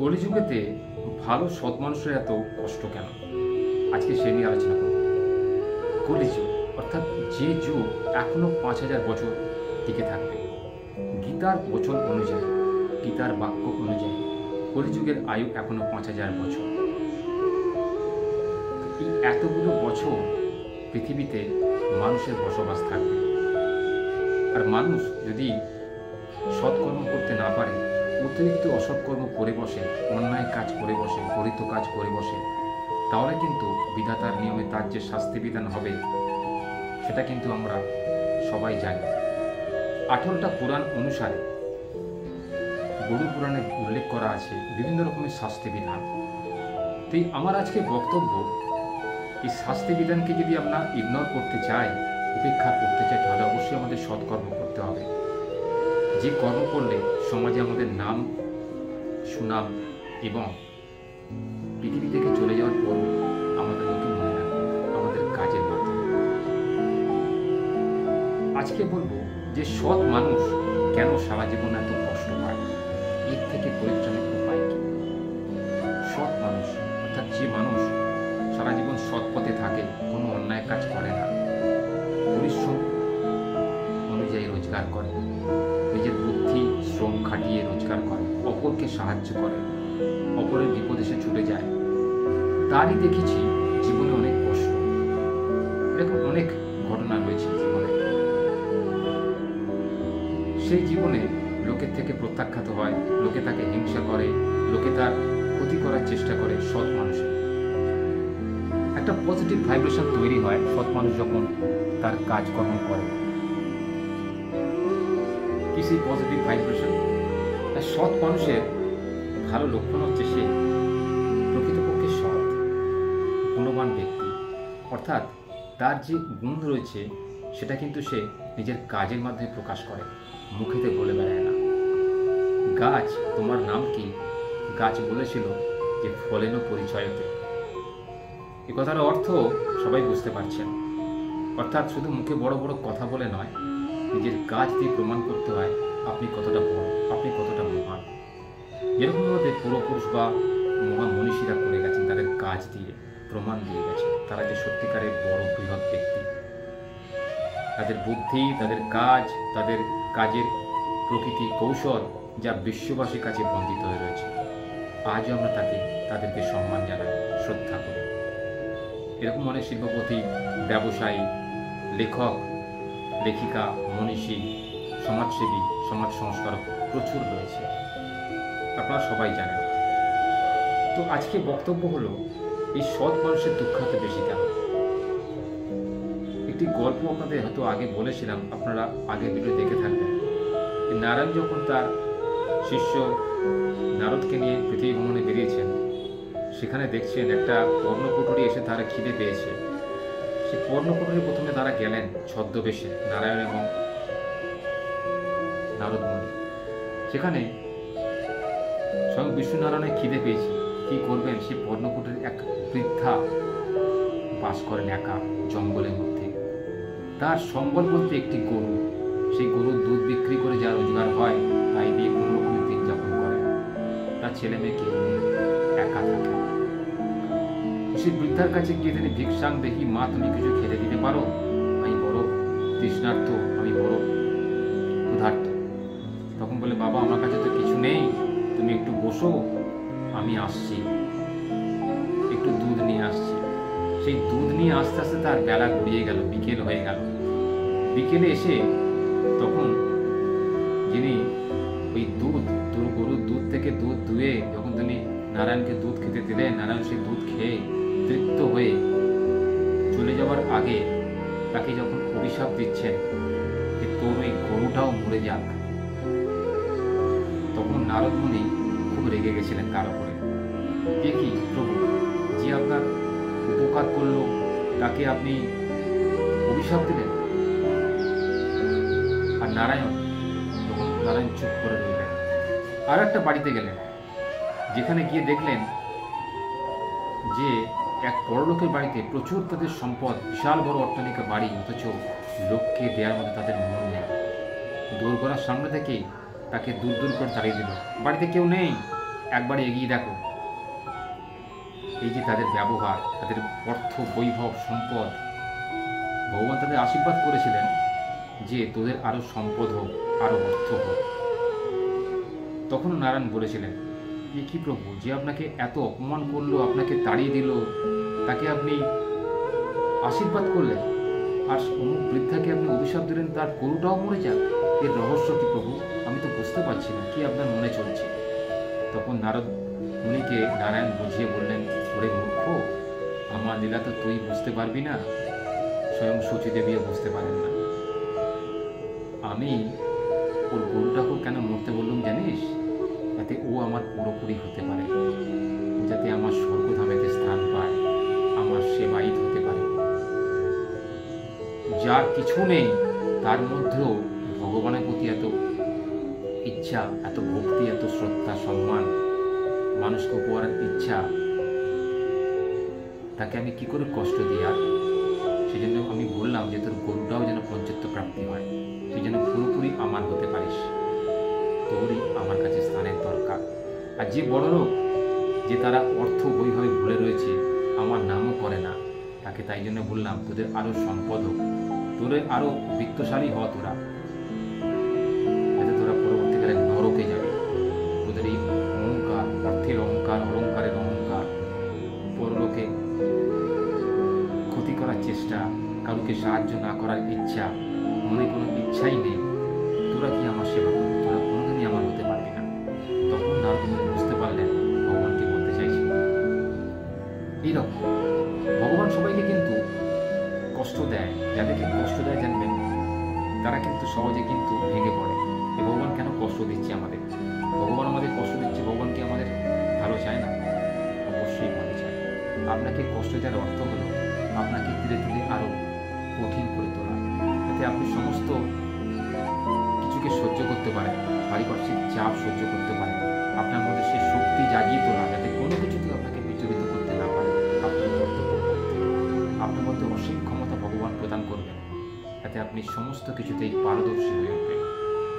কলিযুগেতে ভালো সৎ মানুষের এত কষ্ট কেন? আজকে সে নিয়ে আলোচনা করব। কলিযুগ অর্থাৎ যে যুগ এখনো ৫,০০০ বছর টিকে থাকবে। গীতার বচন অনুযায়ী, গীতার বাক্য অনুযায়ী কলিযুগের আয়ু এখনো ৫,০০০ বছর। এই এতগুলো বছর পৃথিবীতে মানুষের বসবাস থাকবে। আর মানুষ যদি সৎকর্ম করতে না পারে, অতিরিক্ত অসৎকর্ম করে বসে, অন্যায় কাজ করে বসে, গরিত কাজ করে বসে, তাহলে কিন্তু বিধাতার নিয়মে তার যে শাস্তি বিধান হবে সেটা কিন্তু আমরা সবাই জানি। ১৮টা পুরাণ অনুসারে গরু পুরাণে উল্লেখ করা আছে বিভিন্ন রকমের শাস্তি বিধান। তাই আমার আজকে বক্তব্য, এই শাস্তি বিধানকে যদি আমরা ইগনোর করতে চাই, উপেক্ষা করতে চাই, তাহলে অবশ্যই আমাদের সৎকর্ম করতে হবে। যে কর্ম করলে সমাজে আমাদের নাম, সুনাম এবং পৃথিবী থেকে চলে যাওয়ার পর আমাদের লোকে মনে রাখবে আমাদের কাজের মাধ্যমে। আজকে বলবো যে সৎ মানুষ কেন সারা জীবন এত কষ্ট পায়, এর থেকে পরিত্রাণের উপায় কি। সৎ মানুষ অর্থাৎ যে মানুষ সারা জীবন সৎ পথে থাকে, কোনো অন্যায় কাজ করে না, পরিশ্রম অনুযায়ী রোজগার করে, নিজের বুদ্ধি শ্রম খাটিয়ে রোজগার করে, অপরকে সাহায্য করে, অপরের বিপদে সে ছুটে যায়, তারই দেখেছি জীবনে অনেক কষ্ট। এরকম অনেক ঘটনা রয়েছে জীবনে। সেই জীবনে লোকের থেকে প্রত্যাখ্যাত হয়, লোকে তাকে হিংসা করে, লোকে তার ক্ষতি করার চেষ্টা করে। সৎ মানুষের একটা পজিটিভ ভাইব্রেশন তৈরি হয় সৎ মানুষ যখন তার কাজকর্ম করে। কি সেই পজিটিভ ভাইব্রেশন? সৎ মানুষের ভালো লক্ষণ হচ্ছে সে প্রকৃতপক্ষে সৎ, গুণবান ব্যক্তি। অর্থাৎ তার যে গুণ রয়েছে সেটা কিন্তু সে নিজের কাজের মাধ্যমে প্রকাশ করে, মুখেতে বলে বেড়ায় না। গাছ, তোমার নাম কি? গাছ বলেছিল যে ফলেন পরিচয়তে। এ কথার অর্থ সবাই বুঝতে পারছেন। অর্থাৎ শুধু মুখে বড় বড় কথা বলে নয়, নিজের কাজ দিয়ে প্রমাণ করতে হয় আপনি কতটা বড়, আপনি কতটা মহান। যেরকম আমাদের পূর্বপুরুষ বা মহান মনীষীরা করে গেছেন, তাদের কাজ দিয়ে প্রমাণ দিয়ে গেছে তারা যে সত্যিকারের বড় বৃহৎ ব্যক্তি। তাদের বুদ্ধি, তাদের কাজ, তাদের কাজের প্রকৃতি কৌশল যা বিশ্ববাসীর কাছে বন্দিত হয়ে রয়েছে। আজও আমরা তাদেরকে সম্মান জানাই, শ্রদ্ধা করি। এরকম অনেক শিল্পপতি, ব্যবসায়ী, লেখক, লেখিকা, মনীষী, সমাজসেবী, সমাজ সংস্কারক প্রচুর রয়েছে, আপনারা সবাই জানেন। তো আজকে বক্তব্য হলো এই সৎ মানুষের দুঃখ এত বেশি কেন। একটি গল্প আপনাদের হয়তো আগে বলেছিলাম, আপনারা আগের ভিডিও দেখে থাকবেন। নারায়ণ যখন তার শিষ্য নারদকে নিয়ে পৃথিবী ভ্রমণে বেরিয়েছেন, সেখানে দেখছেন একটা পর্ণকুটুরি এসে তারা খিদে পেয়েছে। সেই পর্ণকুটুরি প্রথমে তারা গেলেন ছদ্মবেশে, নারায়ণ এবং নারদ মুনি। সেখানে স্বয়ং বিষ্ণু নারায়ণের খিদে পেয়েছে, কি করবেন? সেই পর্ণকুটুরির এক বৃদ্ধা বাস করেন একা জঙ্গলের মধ্যে। তার সম্বল বলতে একটি গরু। সেই গরুর দুধ বিক্রি করে যা রোজগার হয় তাই দিয়ে কোনো রকমের দিন যাপন করেন। তার ছেলে মেয়ে কেউ নেই, একা থাকে। সেই বৃদ্ধার কাছে গিয়ে তিনি ভিক্ষাং দেখি, মা তুমি কিছু খেতে দিতে পারো? আমি বড় তৃষ্ণার্ত, আমি বড় ক্ষুধার্ত। তখন বলে, বাবা আমার কাছে তো কিছু নেই, তুমি একটু বসো, আমি আসছি, একটু দুধ নিয়ে আসছি। সেই দুধ নিয়ে আস্তে আস্তে তার বেলা গড়িয়ে গেল, বিকেল হয়ে গেল। বিকেলে এসে তখন যিনি ওই গরুর দুধ থেকে দুধ দুয়ে যখন তিনি নারায়ণকে দুধ খেতে দিলেন, নারায়ণ সেই দুধ খেয়ে তৃপ্ত হয়ে চলে যাওয়ার আগে তাকে যখন অভিশাপ দিচ্ছেন যে তোর ওই গরুটাও মরে যাক, তখন নারদ মুনি খুব রেগে গেছিলেন কার উপরে। কে কি প্রভু, যে আপনার উপকার করলো তাকে আপনি অভিশাপ দিলেন? আর নারায়ণ চুপ করে রইলেন। আর একটা বাড়িতে গেলেন, যেখানে গিয়ে দেখলেন যে এক বড়লোকের বাড়িতে প্রচুর তাদের সম্পদ, বিশাল বড় অট্টালিকা বাড়ি, অথচ লোককে দেওয়ার মধ্যে তাদের মন নেই। দোরগোড়ার সামনে থেকেই তাকে দূর দূর করে তাড়িয়ে দিল। বাড়িতে কেউ নেই, একবার এগিয়ে দেখো, এই যে তাদের ব্যবহার, তাদের অর্থ, বৈভব, সম্পদ, ভগবান তাদের আশীর্বাদ করেছিলেন যে তোদের আরো সম্পদ হোক, আরো অর্থ হোক। তখন নারায়ণ বলেছিলেন, এ কি প্রভু, যে আপনাকে এত অপমান করলো, আপনাকে তাড়িয়ে দিল, তাকে আপনি আশীর্বাদ করলেন, আর অমুক বৃদ্ধাকে আপনি অভিশাপ দিলেন, তার গরুটাও মরে যাক। এর রহস্য কি প্রভু? আমি তো বুঝতে পারছি না, কি আপনার মনে চলছে? তখন নারদ মুনিকে নারায়ণ বুঝিয়ে বললেন, ওরে মূর্খ, আমার লীলা তো তুই বুঝতে পারবি না, স্বয়ং সচিদেবীও বুঝতে পারেন না। আমি ওর গরুটাকেও কেন মরতে বললাম জানিস? যাতে ও আমার পুরোপুরি হতে পারে, ও যাতে আমার স্বর্গধামেতে স্থান পায়, আমার সেবায়িত হতে পারে। যার কিছু নেই তার মধ্যেও ভগবানের প্রতি এত ইচ্ছা, এত ভক্তি, এত শ্রদ্ধা, সম্মান, মানুষকে উপহারের ইচ্ছা, তাকে আমি কি করে কষ্ট দিই? আর সেই জন্য আমি বললাম যে তোর গরুটাও যেন পঞ্চত্ব প্রাপ্তি হয়, তুই যেন পুরোপুরি আমার হতে পারিস, তোরই আমার কাছে স্থানের দরকার। আর যে বড় লোক, যে তারা অর্থ বৈভাবে ভুলে রয়েছে, আমার নামও করে না, তাকে তাই জন্য বললাম তোদের আরো সম্পদ হোক, তোদের আরো বিত্তশালী হওয়া, তোরা যাতে তোরা পরবর্তীকালে নরকে যাবে। তোদের এই অহংকার, অর্থের অহংকার, অলঙ্কারের অহংকার, পরলোকে ক্ষতি করার চেষ্টা, কাউকে সাহায্য না করার ইচ্ছা, মনে কোনো ইচ্ছাই নেই, তোরা কি আমার সেবা করবি? তোরা কোনোদিনই আমার হতে পারবি না। তখন নারদ মুনি বুঝতে পারলেন ভগবান কি বলতে চাইছেন। এইরকম ভগবান সবাইকে কিন্তু কষ্ট দেয়, যাদেরকে কষ্ট দেয় জানবেন তারা কিন্তু সহজে কিন্তু ভেঙে পড়ে। ভগবান কেন কষ্ট দিচ্ছে আমাদের? ভগবান আমাদের কষ্ট দিচ্ছে, ভগবান কি আমাদের ভালো চায় না? অবশ্যই ভালো চায়। আপনাকে কষ্ট দেওয়ার অর্থ হলো আপনাকে ধীরে ধীরে আরো কঠিন করে তোলা, যাতে আপনি সমস্ত কিছুকে সহ্য করতে পারেন, পারিপার্শ্বিক চাপ সহ্য করতে পারেন, আপনার মধ্যে সেই শক্তি জাগিয়ে তোলা, যাতে কোনো কিছুতে আপনাকে বিচলিত করতে না পারে। আপনার কর্তব্য, আপনার মধ্যে অসীম ক্ষমতা ভগবান প্রদান করবেন, যাতে আপনি সমস্ত কিছুতেই পারদর্শী হয়ে উঠবেন।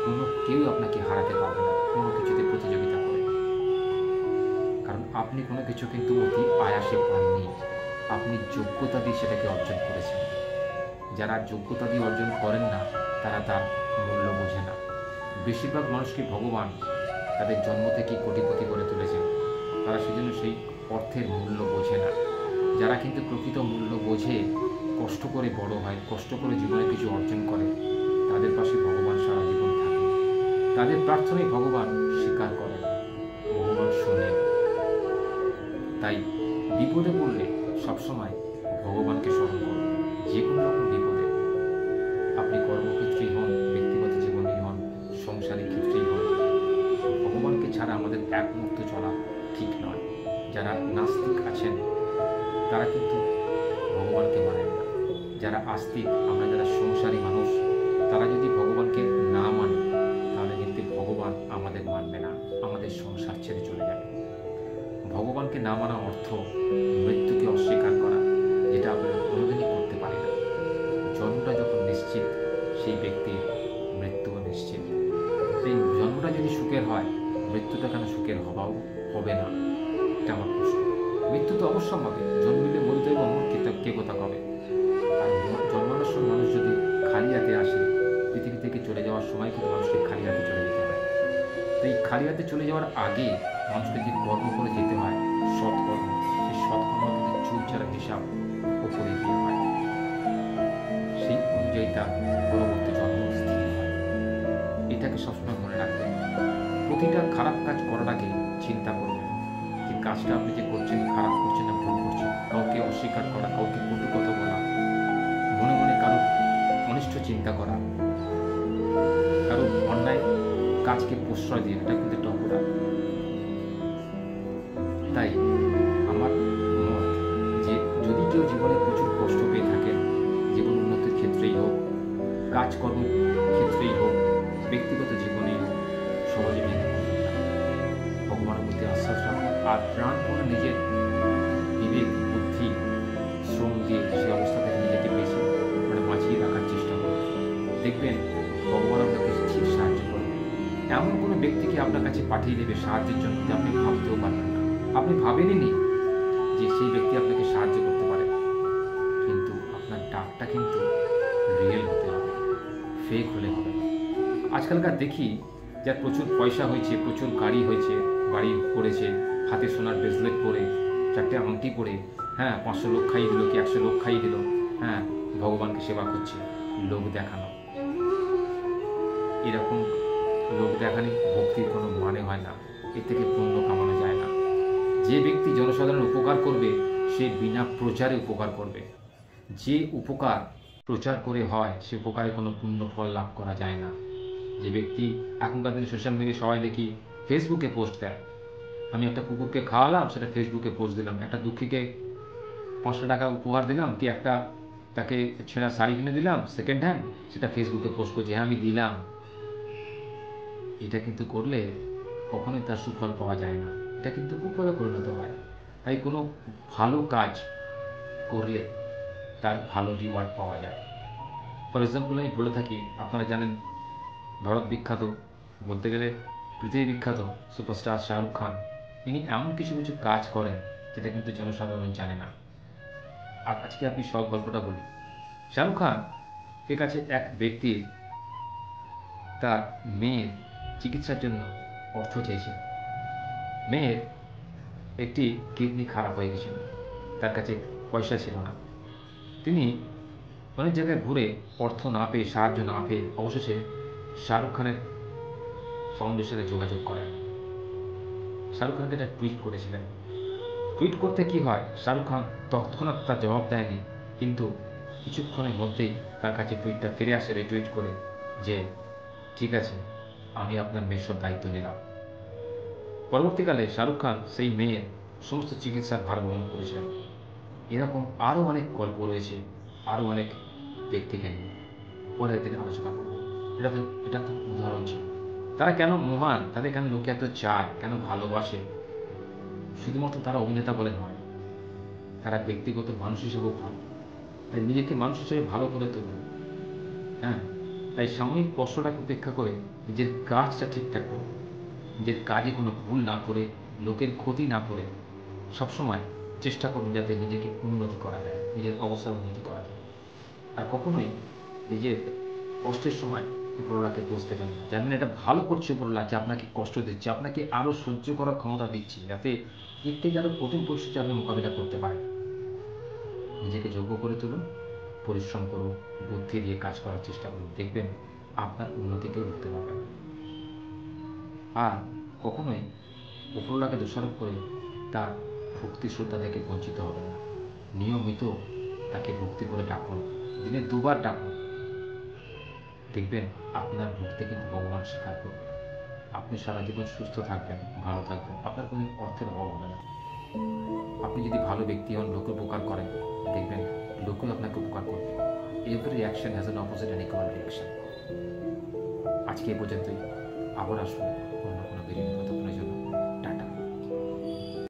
কোনো কেউ আপনাকে হারাতে পারবে না কোনো কিছুতে প্রতিযোগিতা করে, কারণ আপনি কোনো কিছু কিন্তু অতি আয়াসে পাননি, আপনি যোগ্যতা দিয়ে সেটাকে অর্জন করেছেন। যারা যোগ্যতা দিয়ে অর্জন করেন না তারা তার মূল্য বোঝে না। বেশিরভাগ মানুষকে ভগবান তাদের জন্ম থেকে কোটিপতি করে তুলেছেন, তারা সেজন্য সেই অর্থের মূল্য বোঝে না। যারা কিন্তু প্রকৃত মূল্য বোঝে, কষ্ট করে বড় হয়, কষ্ট করে জীবনে কিছু অর্জন করে, তাদের পাশে ভগবান সারা জীবন থাকে। তাদের প্রার্থনায় ভগবান স্বীকার করেন, ভগবান শোনেন। তাই বিপদে পড়লে সবসময় ভগবানকে স্মরণ করুন। যে কোনো রকম বিপদে, আপনি কর্মক্ষেত্রেই হন, ব্যক্তিগত জীবনেই হন, সংসারিক ক্ষেত্রেই হন, ভগবানকে ছাড়া আমাদের এক মুহূর্ত চলা ঠিক নয়। যারা নাস্তিক আছেন তারা কিন্তু ভগবানকে মানেন না। যারা আস্তিক, আমরা যারা সংসারী মানুষ, তারা যদি ভগবানকে না মানে তাহলে কিন্তু ভগবান আমাদের মানবে না, আমাদের সংসার ছেড়ে চলে যাবে। ভগবানকে না মানা অর্থ মৃত্যুকে অস্বীকার করা, যেটা আমরা কোনোদিনই করতে পারি না। জন্মটা যখন নিশ্চিত, সেই ব্যক্তির মৃত্যুও নিশ্চিত। সেই জন্মটা যদি সুখের হয়, মৃত্যুটা কেন সুখের হবে না? এটা আমার প্রশ্ন। মৃত্যু তো অবশ্যই হবে, জন্মিলে মরিতে হবে, অমর কে কথা কবে। আর জন্মানোর সময় মানুষ যদি খালি হাতে আসে, পৃথিবী থেকে চলে যাওয়ার সময় কিন্তু মানুষকে খালি হাতে চলে যেতে হয়। তাই খালি হাতে চলে যাওয়ার আগে মানুষকে যে কর্ম করে যেতে হয়, সৎকর্ম, সেই সৎকর্ম কিন্তু চুল ছাড়া হিসাব উপরে গিয়ে হয়, সেই অনুযায়ী তার পরবর্তী জন্ম স্থির হয়। এটাকে সবসময় মনে রাখবেন। প্রতিটা খারাপ কাজ করার আগে চিন্তা করবেন যে কাজটা আপনি যে করছেন খারাপ করছেন না ভুল করছেন। কাউকে অস্বীকার করা, কাউকে কটু কথা বলা, মনে মনে কারো অনিষ্ট চিন্তা করা, কারো অন্যায় কাজকে প্রশ্রয় দিয়ে, এটা কিন্তু একটা অপরাধ। তাই আমার মত যে যদি কেউ জীবনে প্রচুর কষ্ট পেয়ে থাকেন, জীবন উন্নতির ক্ষেত্রেই হোক, কাজকর্ম ক্ষেত্রেই হোক, ব্যক্তিগত জীবনেই হোক, সহজে ভেঙে পড়বেন না। ভগবানের প্রতি আশ্বাস রাখুন আর প্রাণপণে নিজের বিবেক, বুদ্ধি, শ্রম দিয়ে সেই অবস্থা থেকে নিজেকে বেশি বাঁচিয়ে রাখার চেষ্টা করুন। দেখবেন ভগবান আপনাকে ঠিক সাহায্য করবেন। এমন কোনো ব্যক্তিকে আপনার কাছে পাঠিয়ে দেবে সাহায্যের জন্য যে আপনি ভাবতেও পারবেন না, আপনি ভাবেননি যে সেই ব্যক্তি আপনাকে সাহায্য করতে পারে। কিন্তু আপনার ডাকটা কিন্তু রিয়েল হতে হবে, ফেক হলে হবে না। আজকালকার দেখি যার প্রচুর পয়সা হয়েছে, প্রচুর গাড়ি হয়েছে, বাড়ি করেছে, হাতে সোনার ব্রেসলেট পরে, 4টে আংটি পরে, হ্যাঁ 500 লোক খাইয়ে দিল কি 100 লোক খাইয়ে দিল, হ্যাঁ ভগবানকে সেবা করছে, লোক দেখানো। এরকম লোক দেখানি ভক্তির কোনো মানে হয় না, এর থেকে পুণ্য কামানো যায় না। যে ব্যক্তি জনসাধারণের উপকার করবে সে বিনা প্রচারে উপকার করবে। যে উপকার প্রচার করে হয় সে উপকারে কোনো পুণ্য ফল লাভ করা যায় না। যে ব্যক্তি এখনকার দিনে সোশ্যাল মিডিয়ায় সবাই দেখি ফেসবুকে পোস্ট দেয়, আমি একটা কুকুরকে খাওয়ালাম, সেটা ফেসবুকে পোস্ট দিলাম, একটা দুঃখীকে 500 টাকা উপহার দিলাম, কি একটা তাকে ছেঁড়া শাড়ি কিনে দিলাম সেকেন্ড হ্যান্ড, সেটা ফেসবুকে পোস্ট করছি, হ্যাঁ আমি দিলাম। এটা কিন্তু করলে কখনোই তার সুফল পাওয়া যায় না, এটা কিন্তু কুফলে পরিণত হয়। তাই কোনো ভালো কাজ করলে তার ভালো রিওয়ার্ড পাওয়া যায়। ফর এক্সাম্পল আমি বলে থাকি, আপনারা জানেন ভারত বিখ্যাত, বলতে গেলে পৃথিবী বিখ্যাত সুপারস্টার শাহরুখ খান, তিনি এমন কিছু কিছু কাজ করেন যেটা কিন্তু জনসাধারণ জানে না। আর আজকে আপনি সব গল্পটা বলি। শাহরুখ খান এর কাছে এক ব্যক্তি তার মেয়ের চিকিৎসার জন্য অর্থ চেয়েছিল। মেয়ের একটি কিডনি খারাপ হয়ে গেছিল, তার কাছে পয়সা ছিল না। তিনি অনেক জায়গায় ঘুরে অর্থ না পেয়ে, সাহায্য না পেয়ে অবশেষে শাহরুখ খানের ফাউন্ডেশনে যোগাযোগ করেন। শাহরুখ খানকে একটা টুইট করেছিলেন। টুইট করতে কি হয়, শাহরুখ খান তৎক্ষণাৎ তার জবাব দেয়নি, কিন্তু কিছুক্ষণের মধ্যেই তার কাছে টুইটটা ফিরে আসে রিটুইট করে যে ঠিক আছে, আমি আপনার মেয়ের সব দায়িত্ব নিলাম। পরবর্তীকালে শাহরুখ খান সেই মেয়ের সমস্ত চিকিৎসার ভার বহন করেছেন। এরকম আরও অনেক গল্প রয়েছে, আরও অনেক ব্যক্তিকে নিয়ে পরে একদিন আলোচনা করব। এটা একটা উদাহরণ ছিল। তারা কেন মহান, তাদের কেন লোকে এত চায়, কেন ভালোবাসে, শুধুমাত্র তারা অভিনেতা বলে নয়, তারা ব্যক্তিগত মানুষ হিসেবেও ভালো। তাই নিজেকে মানুষ হিসেবে ভালো করে তুলবে। হ্যাঁ, তাই সাময়িক কষ্টটাকে উপেক্ষা করে নিজের কাজটা ঠিকঠাক করুন। নিজের কাজে কোনো ভুল না করে, লোকের ক্ষতি না করে সবসময় চেষ্টা করুন যাতে নিজেকে উন্নতি করা যায়, নিজের অবস্থার উন্নতি করা যায়। আর কখনোই নিজের কষ্টের সময় উপরওয়ালাকে দোষ দেবেন না। জানেন এটা ভালো করছে উপরওয়ালা, যে আপনাকে কষ্ট দিচ্ছে, আপনাকে আরও সহ্য করার ক্ষমতা দিচ্ছে, যাতে এর থেকে আরও কঠিন পরিস্থিতি আপনি মোকাবিলা করতে পারেন। নিজেকে যোগ্য করে তুলুন, পরিশ্রম করুন, বুদ্ধি দিয়ে কাজ করার চেষ্টা করুন, দেখবেন আপনার উন্নতিকেও রুখতে পারবেন। আর কখনোই উপরওয়ালাকে দোষারোপ করে তার ভক্তি শ্রদ্ধা থেকে বঞ্চিত হবেন না। নিয়মিত তাকে ভক্তি করে ডাকুন, দিনে 2বার ডাকুন, দেখবেন আপনার ভক্তি কিন্তু ভগবান স্বীকার করবে। আপনি সারা জীবন সুস্থ থাকবেন, ভালো থাকবেন, আপনার কোনো অর্থের অভাব হবে না। আপনি যদি ভালো ব্যক্তি হন, লোকের উপকার করেন, দেখবেন লোকেও আপনাকে উপকার করবে। Every action has an opposite and equal reaction. আজকে এই পর্যন্তই, আবার আসবো অন্য কোনো ভিডিও জন্য।